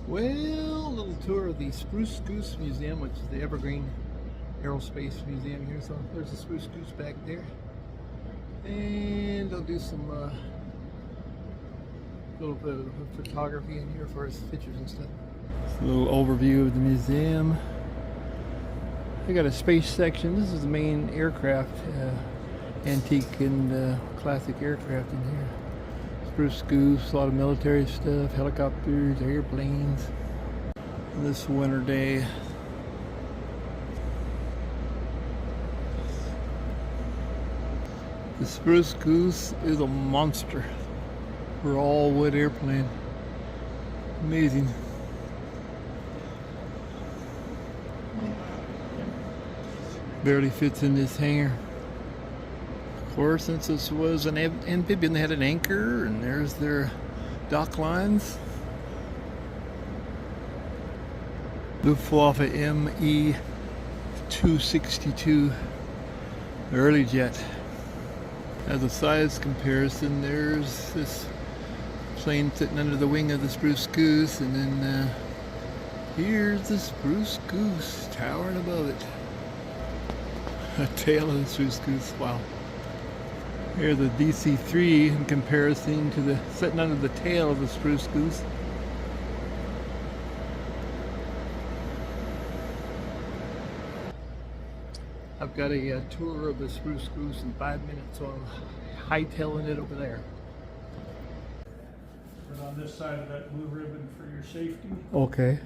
Well, a little tour of the Spruce Goose Museum, which is the Evergreen Aerospace Museum here. So there's a Spruce Goose back there. And I'll do some little bit of photography in here for his pictures and stuff. Just a little overview of the museum. They got a space section. This is the main aircraft, antique and classic aircraft in here. Spruce Goose, a lot of military stuff, helicopters, airplanes. This winter day. The Spruce Goose is a monster for all-wood airplane. Amazing. Barely fits in this hangar. Of course, since this was an amphibian, they had an anchor, and there's their dock lines. Luftwaffe ME-262 early jet. As a size comparison, there's this plane sitting under the wing of the Spruce Goose, and then here's the Spruce Goose towering above it. The tail of the Spruce Goose, wow. Here's the DC-3 in comparison to the sitting under the tail of the Spruce Goose. I've got a tour of the Spruce Goose in 5 minutes, so I'm hightailing it over there. Put on this side of that blue ribbon for your safety. Okay.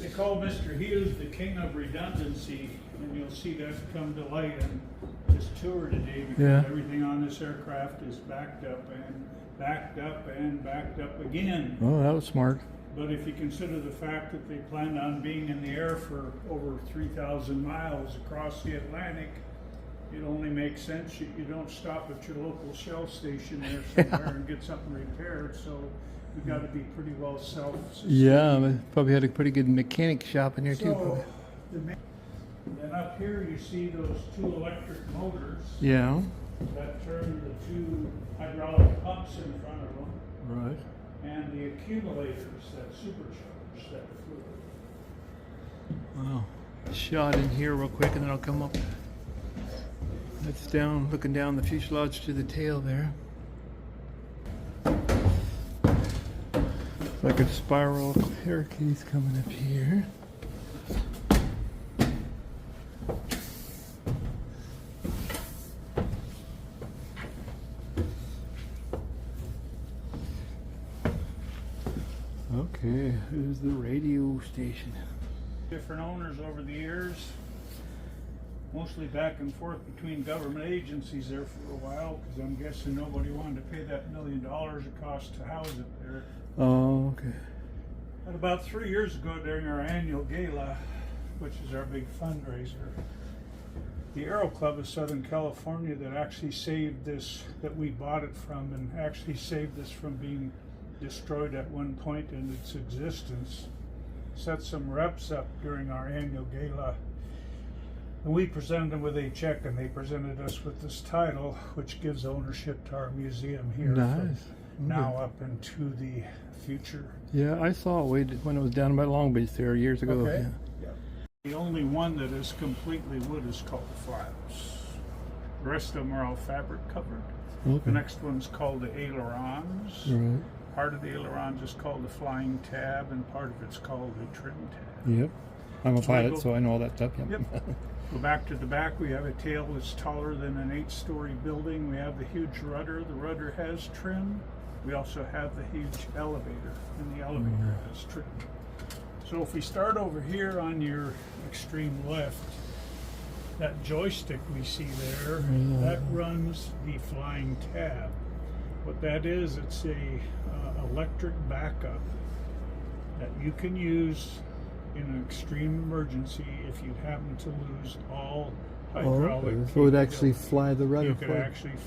They call Mr. Hughes the king of redundancy, and you'll see that come to light in this tour today, because everything on this aircraft is backed up and backed up and backed up again. Oh, that was smart. But if you consider the fact that they planned on being in the air for over 3,000 miles across the Atlantic, it only makes sense you don't stop at your local Shell station there somewhere and get something repaired. So we've got to be pretty well self-sustained. Yeah, probably had a pretty good mechanic shop in here too. Then up here you see those two electric motors. Yeah. That turn the two hydraulic pumps in front of them. Right. And the accumulators that supercharge that fluid. Wow. Shot in here real quick and then I'll come up. That's down, looking down the fuselage to the tail there. It's like a spiral staircase coming up here. Okay, here's the radio station. Different owners over the years, mostly back and forth between government agencies there for a while, because I'm guessing nobody wanted to pay that $1 million it cost to house it there. Oh, okay. And about 3 years ago, during our annual gala, which is our big fundraiser, the Aero Club of Southern California that actually saved this, that we bought it from, and actually saved this from being destroyed at one point in its existence, set some reps up during our annual gala, and we presented them with a check, and they presented us with this title, which gives ownership to our museum here. Nice. Now up into the future. Yeah, I saw it when it was down by Long Beach there years ago. Okay. Yeah. The only one that is completely wood is called the flaps. The rest of them are all fabric covered. Okay. The next one's called the ailerons. Right. Part of the ailerons is called the flying tab, and part of it's called the trim tab. Yep. I'm a pilot, so I know all that stuff. Yep. Go back to the back. We have a tail that's taller than an 8-story building. We have the huge rudder. The rudder has trim. We also have the huge elevator, and the elevator has trim. So if we start over here on your extreme left, that joystick we see there, that runs the flying tab. What that is, it's a electric backup that you can use in an extreme emergency if you happen to lose all hydraulic. So it would actually fly the rudder. You could actually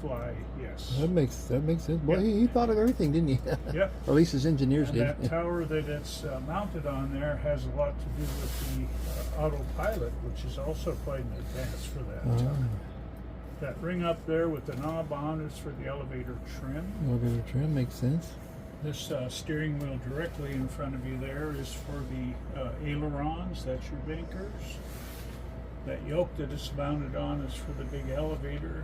fly, yes. That makes sense. Boy, he thought of everything, didn't he? Yep. Or at least his engineers And did. that tower that it's mounted on there has a lot to do with the autopilot, which is also quite an advance for that time. That ring up there with the knob on is for the elevator trim. Elevator trim makes sense. This steering wheel directly in front of you there is for the ailerons, that's your bankers. That yoke that it's mounted on is for the big elevator.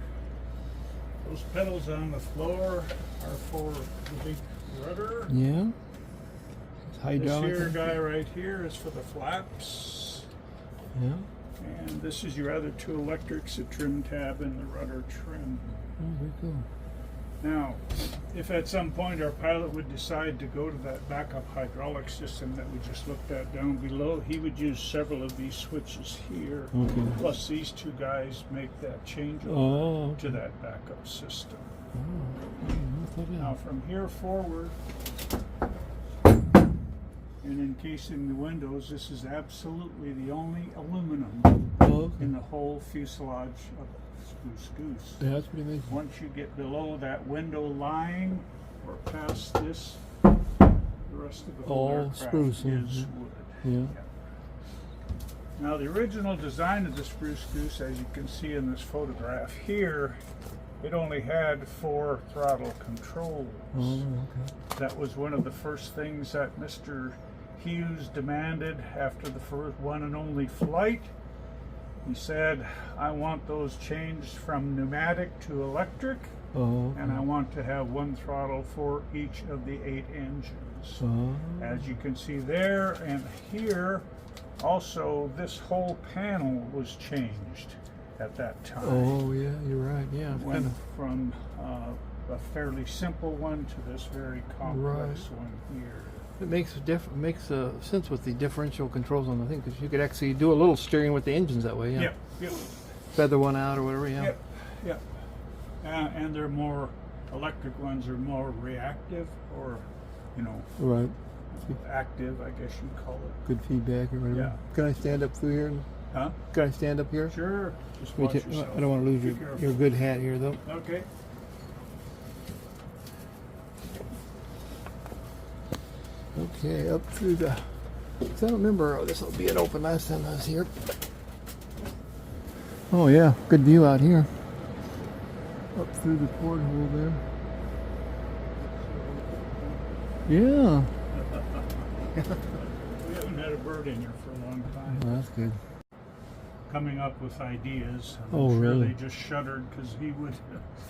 Those pedals on the floor are for the big rudder. Yeah. It's This here hydraulic. guy right here is for the flaps. Yeah. And this is your other two electrics, the trim tab and the rudder trim. Oh, very cool. Now, if at some point our pilot would decide to go to that backup hydraulic system that we just looked at down below, he would use several of these switches here. Okay. Plus these two guys make that changeover Oh, okay. to that backup system. Oh, Now from here forward, and encasing the windows, this is absolutely the only aluminum okay. in the whole fuselage of Spruce Goose. Yeah, that's pretty amazing. Once you get below that window line or past this, the rest of the whole All aircraft spruce, is yeah. wood. Yeah. Now the original design of the Spruce Goose, as you can see in this photograph here, it only had 4 throttle controls. Oh, okay. That was one of the first things that Mr. Hughes demanded after the first one and only flight. He said, I want those changed from pneumatic to electric, Oh, okay. and I want to have 1 throttle for each of the 8 engines. Oh. As you can see there and here, also this whole panel was changed at that time. Oh, yeah, you're right. Yeah, it's Went kind of from a fairly simple one to this very complex one here. it makes sense with the differential controls on the thing, because you could actually do a little steering with the engines that way. Yeah. Yep, yep, Feather one out or whatever. Yeah. yep, yep. And they're more, electric ones are more reactive or, you know, Right. active, I guess you'd call it. Good feedback or whatever. Yeah. Can I stand up through here? Huh? Can I stand up here? Sure. Just Me watch too. yourself. I don't want to lose Be careful. your good hat here, though. Okay. Okay, up through the. 'Cause I don't remember this will be it open last time I was here. Oh yeah, good view out here. Up through the porthole there. Yeah. We haven't had a bird in here for a long time. Oh, that's good. Coming up with ideas. I'm Oh, sure really? They just shuddered because he would,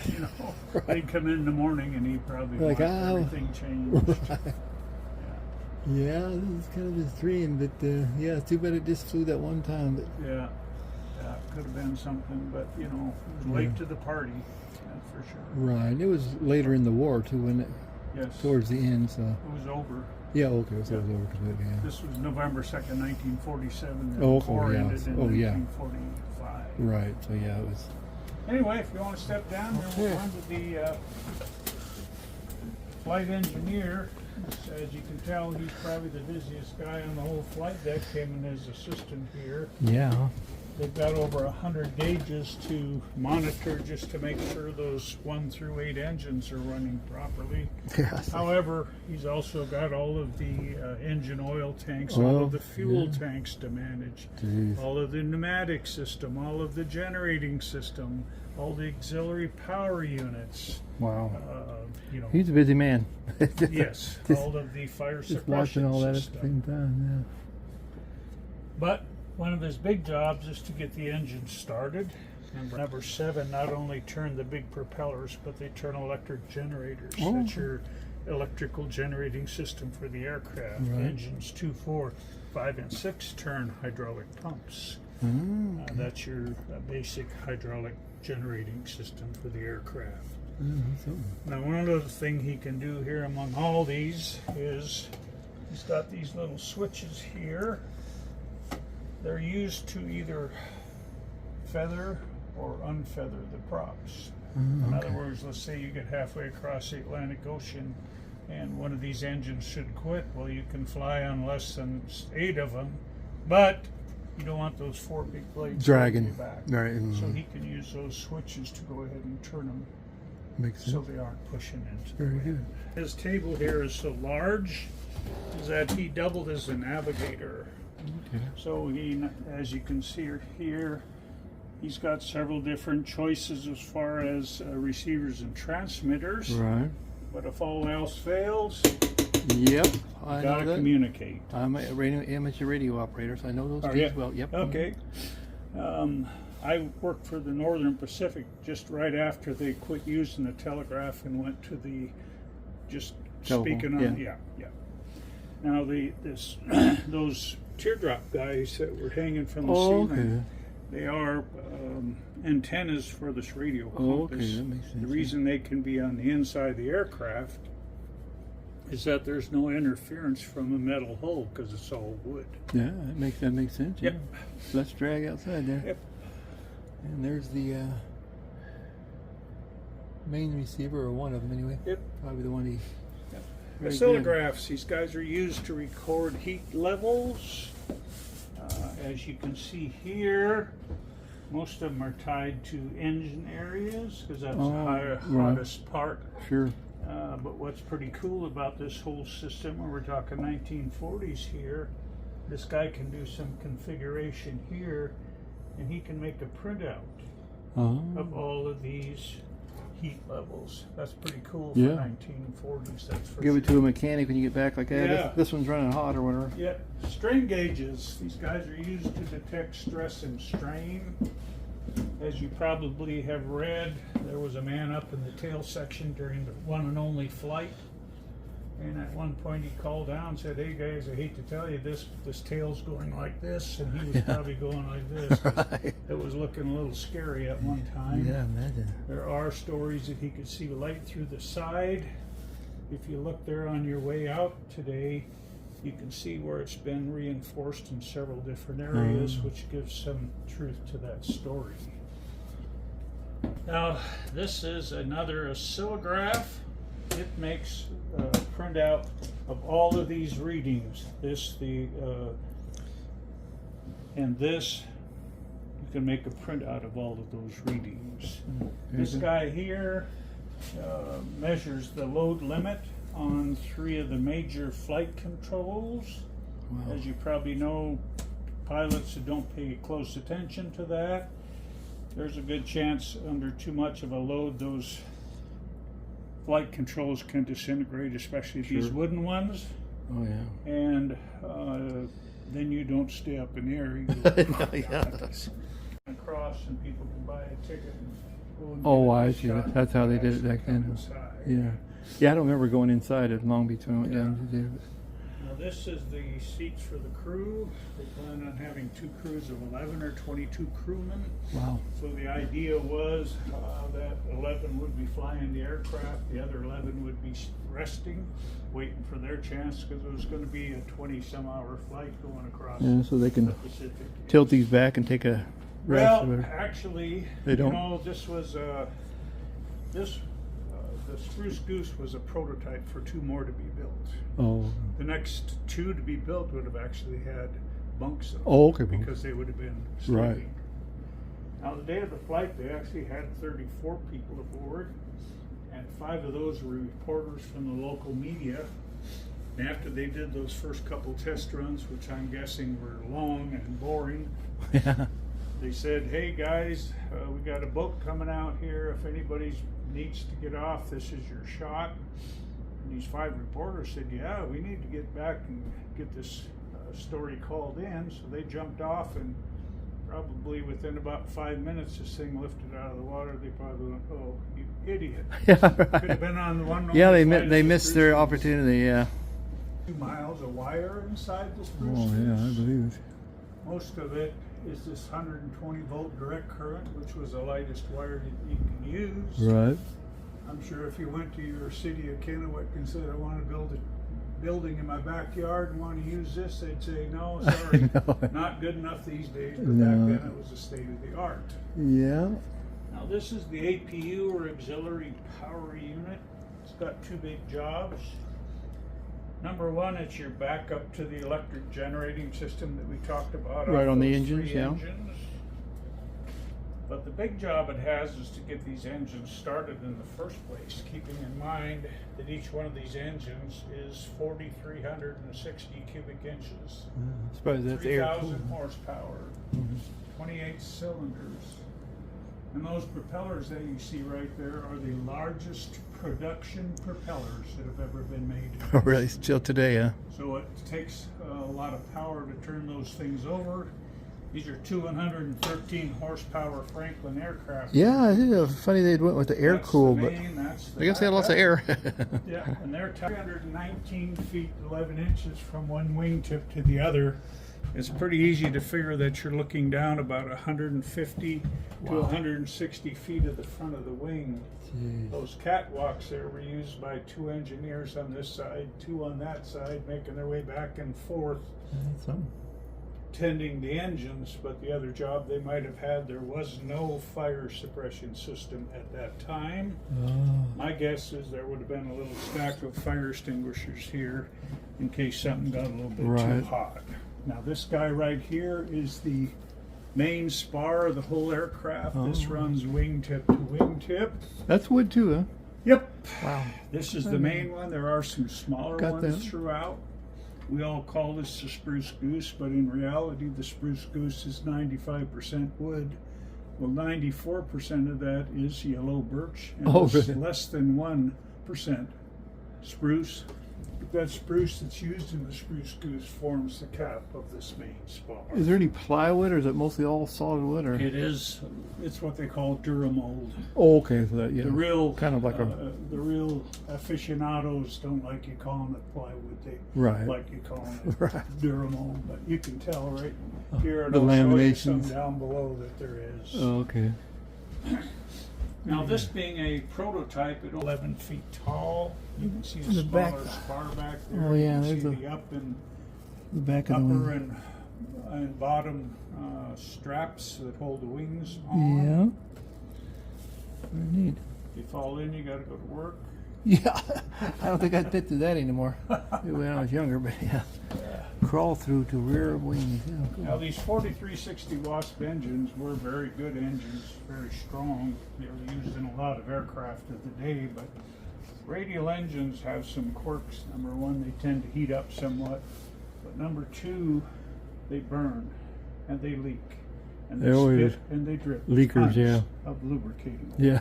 you know, they'd come in the morning and he'd probably Like, want "Ow." everything changed. Yeah, this is kind of his dream, but yeah, it's too bad it just flew that one time. But Yeah, yeah, could have been something, but you know, it was late to the party, that's for sure. right, it was later in the war too, wasn't it? Yes, Towards the end, so it was over. yeah, okay, so it was over completely. Yeah. This was November 2nd, 1947. And Oh, the war yeah. ended in Oh, yeah. 1945. Right, so yeah, it was. Anyway, if you want to step down, here we'll Okay. run to the flight engineer. As you can tell, he's probably the busiest guy on the whole flight deck, him and his assistant here. Yeah. They've got over 100 gauges to monitor just to make sure those 1 through 8 engines are running properly. Yeah. However, he's also got all of the engine oil tanks, all Oh, of the fuel yeah. tanks to manage, Jeez. all of the pneumatic system, all of the generating system, all the auxiliary power units. Wow. You know, He's a busy man. yes, Just- all of the fire Just watching suppression all that at the system. same time. But one of his big jobs is to get the engine started. Number 7 not only turn the big propellers, but they turn electric generators. Oh. That's your electrical generating system for the aircraft. Right. Engines 2, 4, 5, and 6 turn hydraulic pumps. Yeah. Mm. That's your basic hydraulic generating system for the aircraft. That's something. Now, one other thing he can do here among all these is he's got these little switches here. They're used to either feather or unfeather the props. In other words, let's say you get halfway across the Atlantic Ocean and one of these engines should quit. Well, you can fly on less than 8 of them, but you don't want those 4 big blades Dragging. holding you back. Right. So he can use those switches to go ahead and turn them Makes sense. so they aren't pushing into the Very wind. good. His table here is so large is that he doubled as a navigator. Okay. So he, as you can see here, he's got several different choices as far as receivers and transmitters. Right. But if all else fails, Yep, you I know gotta that. communicate. I'm a amateur radio operator, so I know those keys well. Yep. Okay. I worked for the Northern Pacific just right after they quit using the telegraph and went to the just Telephone, speaking on. Yeah. Now those teardrop guys that were hanging from the ceiling, okay. they are antennas for this radio Oh, compass. okay, that makes sense. The reason they can be on the inside of the aircraft is that there's no interference from a metal hull because it's all wood. Yeah, that makes sense. Yep. Yeah. Let's drag outside there. Yep. And there's the main receiver, or one of them anyway. Yep. Probably the one he. Yep. Very Oscillographs, these guys are used to record heat levels. As you can see here, most of them are tied to engine areas because that's the hottest part. Sure. But what's pretty cool about this whole system, when we're talking 1940s here, this guy can do some configuration here, and he can make a printout of all of these heat levels. That's pretty cool for 1940s. That's for Give it sure. to a mechanic when you get back, like, hey, Yeah. this one's running hot or whatever. Yeah, strain gauges. These guys are used to detect stress and strain. As you probably have read, there was a man up in the tail section during the one and only flight. And at one point he called down and said, "Hey guys, I hate to tell you this tail's going like this," and he was probably going like this. Right. It was looking a little scary at one time. Yeah, imagine. There are stories that he could see light through the side. If you look there on your way out today, you can see where it's been reinforced in several different areas, which gives some truth to that story. Now, this is another oscillograph. It makes a printout of all of these readings. And this, you can make a printout of all of those readings. This guy here measures the load limit on 3 of the major flight controls. Wow. As you probably know, pilots who don't pay close attention to that, there's a good chance under too much of a load those flight controls can disintegrate, especially these wooden ones. Oh yeah. And then you don't stay up in the air. You go across, and people can buy a ticket and go and Oh, get I a see. shot That's how they did it back then. inside. Yeah. Yeah, I don't remember going inside at Long Beach when I went down to there. Now this is the seats for the crew. They plan on having 2 crews of 11 or 22 crewmen. Wow. So the idea was that 11 would be flying the aircraft, the other 11 would be resting, waiting for their chance, because it was going to be a 20-some-hour flight going across Yeah, so they the can Pacific. tilt these back and take a rest. or Well, whatever. actually, They don't? you know, this was the Spruce Goose was a prototype for 2 more to be built. Oh. The next 2 to be built would have actually had bunks in them. Oh, okay. Because they would have been Right. sleeping. Now, the day of the flight, they actually had 34 people aboard, and 5 of those were reporters from the local media. And after they did those first couple test runs, which I'm guessing were long and boring, Yeah. they said, "Hey guys, we got a boat coming out here. If anybody needs to get off, this is your shot." And these 5 reporters said, "Yeah, we need to get back and get this story called in." So they jumped off, and probably within about 5 minutes, this thing lifted out of the water. They probably went, "Oh, you idiot." Yeah, Could have right. been on the one. Yeah, only they flight they of the missed their Spruce Goose. opportunity. Yeah. 2 miles of wire inside the Spruce Oh yeah, I Goose. believe it. Most of it is this 120 volt direct current, which was the lightest wire that you can use. Right. I'm sure if you went to your city of Kennewick and said, "I want to build a building in my backyard and want to use this," they'd say, "No, sorry, No. not good enough these days." But No. back then it was the state of the art. Yeah. Now this is the APU, or auxiliary power unit. It's got 2 big jobs. Number 1, it's your backup to the electric generating system that we talked about. Right off on the those engines, 3 yeah. engines. But the big job it has is to get these engines started in the first place, keeping in mind that each one of these engines is 4,360 cubic inches, I suppose that's air 3,000 cooled. horsepower, 28 cylinders. And those propellers that you see right there are the largest production propellers that have ever been made. Oh, really? Still today, huh? So it takes a lot of power to turn those things over. These are 213 horsepower Franklin aircraft. Yeah, it's funny they went with the air cool, but I guess they had lots of air. Yeah, and they're 319 feet 11 inches from one wingtip to the other. It's pretty easy to figure that you're looking down about 150 to 160 feet of the front of the wing. Jeez. Those catwalks there were used by 2 engineers on this side, 2 on that side, making their way back and forth, That's something. tending the engines. But the other job they might have had, there was no fire suppression system at that time. Oh. My guess is there would have been a little stack of fire extinguishers here in case something got a little bit too hot. Now this guy right here is the main spar of the whole aircraft. This runs wingtip to wingtip. That's wood too, huh? Yep. Wow. This is the main one. There are some smaller Got ones that. throughout. We all call this the Spruce Goose, but in reality the Spruce Goose is 95% wood. Well, 94% of that is yellow birch, and really? less than 1% spruce. That spruce that's used in the Spruce Goose forms the cap of this main spar. Is there any plywood, or is it mostly all solid wood? Or It's what they call Duramold. oh, okay, so that, yeah, The real kind of like the real aficionados don't like you calling it plywood. They Right. like you calling it Right. Duramold. But you can tell right here, and the I'll show you some laminations. down below that there is. Oh, okay. Now, this being a prototype at 11 feet tall, you can see the The back- smaller spar back there. Oh, yeah, You there's can a- see the up and The back of the upper wing. and bottom straps that hold the wings on. Yeah. Very neat. If you fall in, you got to go to work. Yeah, I don't think I'd fit through that anymore when I was younger, but yeah. Crawl through to rear wings. Yeah, cool. Now, these 4360 Wasp engines were very good engines, very strong. They were used in a lot of aircraft of the day, but radial engines have some quirks. Number one, they tend to heat up somewhat, but number two, they burn and they leak. And they They always spit and they drip. leakers, tons yeah. of lubricating oil. Yeah.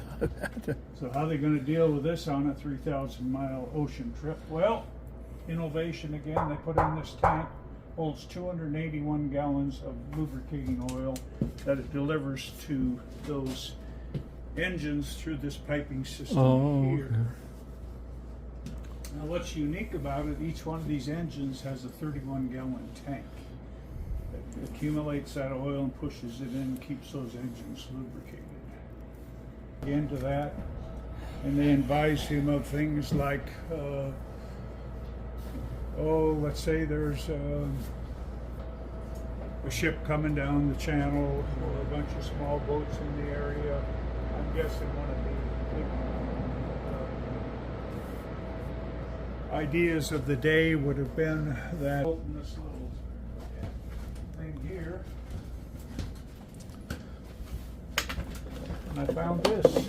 So how are they going to deal with this on a 3,000-mile ocean trip? Well, innovation again. They put in this tank, holds 281 gallons of lubricating oil that it delivers to those engines through this piping system here. Okay. Now what's unique about it, each one of these engines has a 31-gallon tank that accumulates that oil and pushes it in and keeps those engines lubricated. Into that, and they advise him of things like let's say there's a ship coming down the channel or a bunch of small boats in the area. I'm guessing one of the ideas of the day would have been that open this little thing here, and I found this.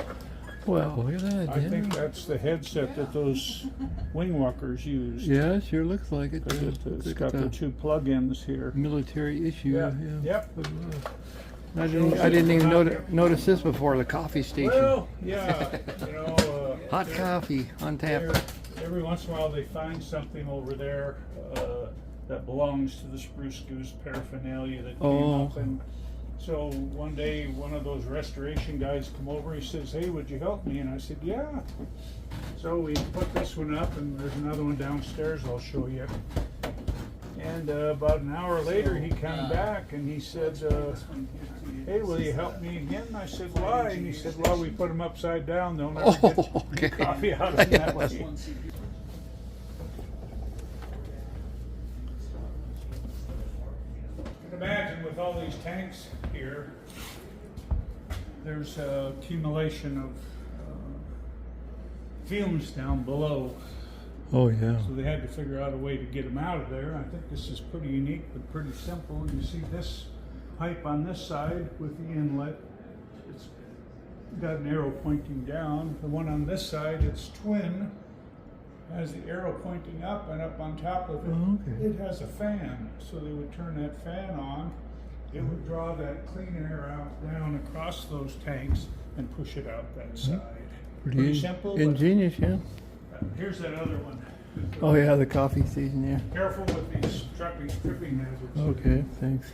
Well, look at that. I think that's the headset that those wing walkers used. Yeah, it sure looks like it. It's got the 2 plug-ins here. Military issue. Yeah. Yeah. Yep. I didn't even notice this before. The coffee station. Well, yeah, Hot coffee on tap. every once in a while they find something over there that belongs to the Spruce Goose paraphernalia that came up, and so one day one of those restoration guys come over. He says, "Hey, would you help me?" And I said, "Yeah." So we put this one up, and there's another one downstairs I'll show you. And about an hour later he came back and he said, "Hey, will you help me again?" And I said, "Why?" And he said, "Well, we put them upside down. They'll never get coffee out of them that way." You can imagine with all these tanks here, there's accumulation of fumes down below. Oh yeah. So they had to figure out a way to get them out of there. I think this is pretty unique, but pretty simple. You see this pipe on this side with the inlet. It's got an arrow pointing down. The one on this side, it's twin, has the arrow pointing up, and up on top of it, Oh, okay. it has a fan. So they would turn that fan on, it would draw that clean air out down across those tanks and push it out that side. Pretty simple. but, ingenious, yeah. Here's that other one. Oh yeah, the coffee station, yeah. Careful with these tripping hazards. Okay, thanks.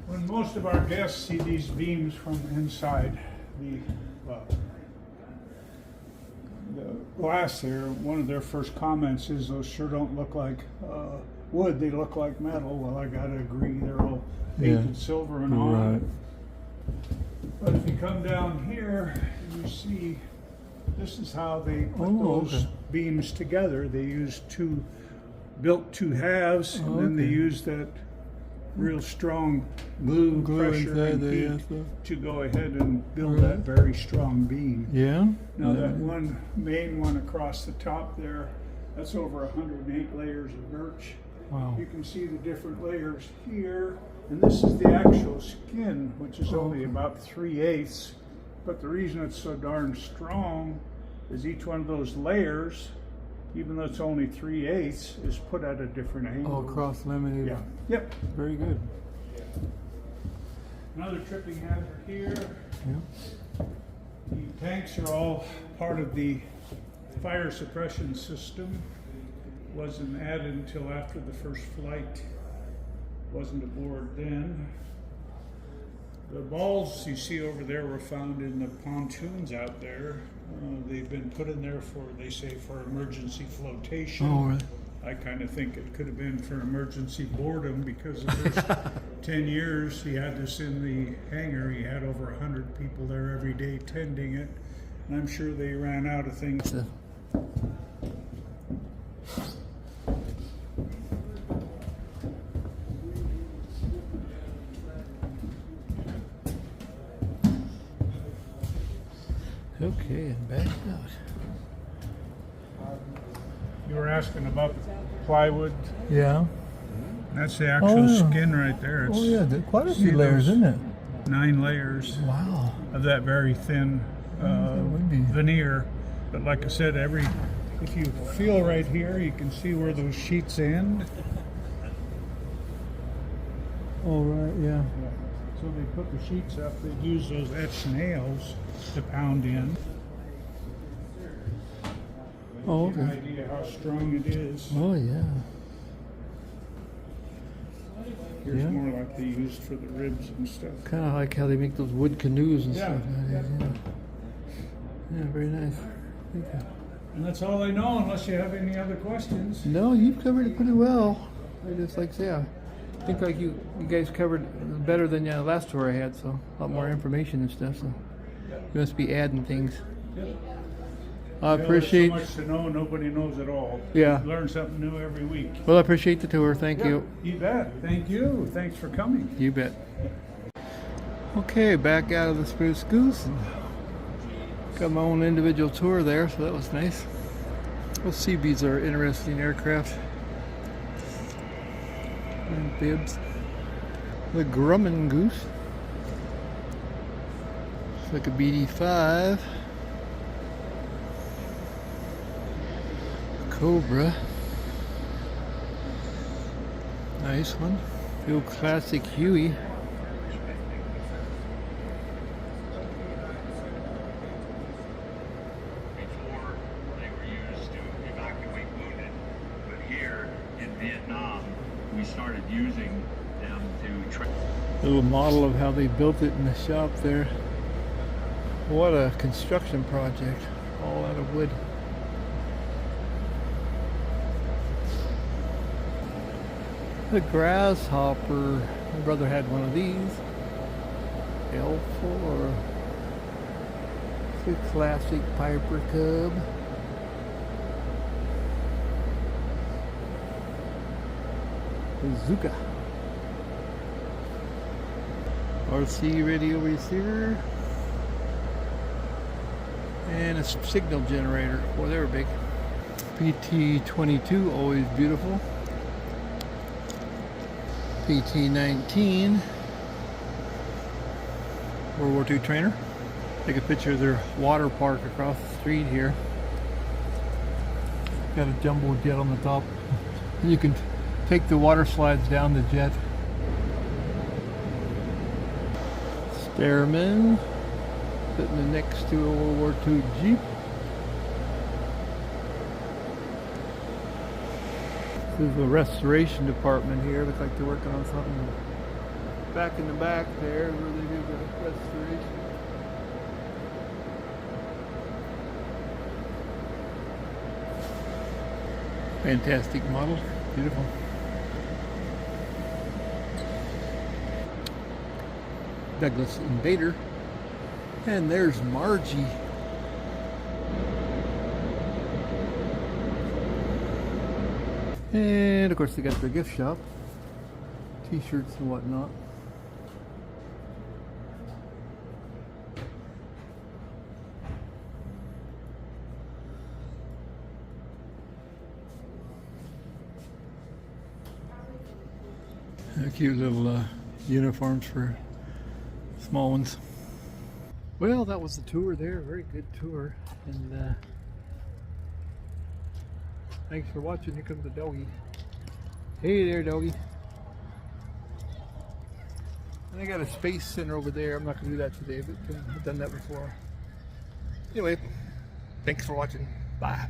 When most of our guests see these beams from inside the glass there, one of their first comments is, those sure don't look like wood, they look like metal. Well, I gotta agree, they're all painted silver and on. Right. But if you come down here, you see this is how they put those beams together. They built two halves, and then they used that real strong glue pressure and heat to go ahead and build that very strong beam. Yeah. Now that main one across the top there, that's over 108 layers of birch. Wow. You can see the different layers here, and this is the actual skin, which is only about 3/8. But the reason it's so darn strong is each one of those layers, even though it's only 3/8, is put at a different angle. Oh, cross laminated. Yeah. Yep. Very good. Another tripping hazard here. Yeah. The tanks are all part of the fire suppression system. Wasn't added until after the first flight. Wasn't aboard then. The balls you see over there were found in the pontoons out there. They've been put in there for, they say, for emergency flotation. Oh, right. I kind of think it could have been for emergency boredom, because the first 10 years he had this in the hangar. He had over 100 people there every day tending it. And I'm sure they ran out of things. Okay, and back out. You were asking about the plywood. Yeah. That's the actual skin right there. It's, quite a few layers, isn't it? 9 layers Wow. of that very thin veneer. But like I said, if you feel right here, you can see where those sheets end. Oh, right, yeah. So they put the sheets up. They'd use those etched nails to pound in. Oh, Give you an okay. idea how strong it is. Oh, yeah. Here's more like they used for the ribs and stuff. Kind of like how they make those wood canoes and stuff. Yeah. Yeah, very nice. Thank you. And that's all I know, unless you have any other questions. No, you've covered it pretty well. I just like to say, I think like you guys covered better than the last tour I had, so a lot more information and stuff. So you must be adding things. I appreciate. There's so much to know. Nobody knows it all. Yeah. You learn something new every week. Well, I appreciate the tour. Thank you. You bet. Thank you. Thanks for coming. You bet. Okay, back out of the Spruce Goose. And got my own individual tour there, so that was nice. Those Seabees are interesting aircraft. And bibs. The Grumman Goose. It's like a BD-5. Cobra. Nice one. Real classic Huey. Before they were used to evacuate wounded, but here in Vietnam we started using them to train. Little model of how they built it in the shop there. What a construction project, all out of wood. The Grasshopper, my brother had one of these. L4. It's a classic Piper Cub. Bazooka. RC radio receiver. And a signal generator. Boy, they were big. PT-22, always beautiful. PT-19. World War II trainer. Take a picture of their water park across the street here. Got a jumbo jet on the top. You can take the water slides down the jet. Airman sitting next to a World War II Jeep. This is the restoration department here. Looks like they're working on something back in the back there where they do the restoration. Fantastic model. Beautiful. Douglas Invader. And there's Margie. And of course they got their gift shop. T-shirts and whatnot. Cute little uniforms for small ones. Well, that was the tour there. Very good tour. And thanks for watching. Here comes the doggy. Hey there, doggy. And I got a space center over there. I'm not going to do that today, but I've done that before. Anyway, thanks for watching. Bye.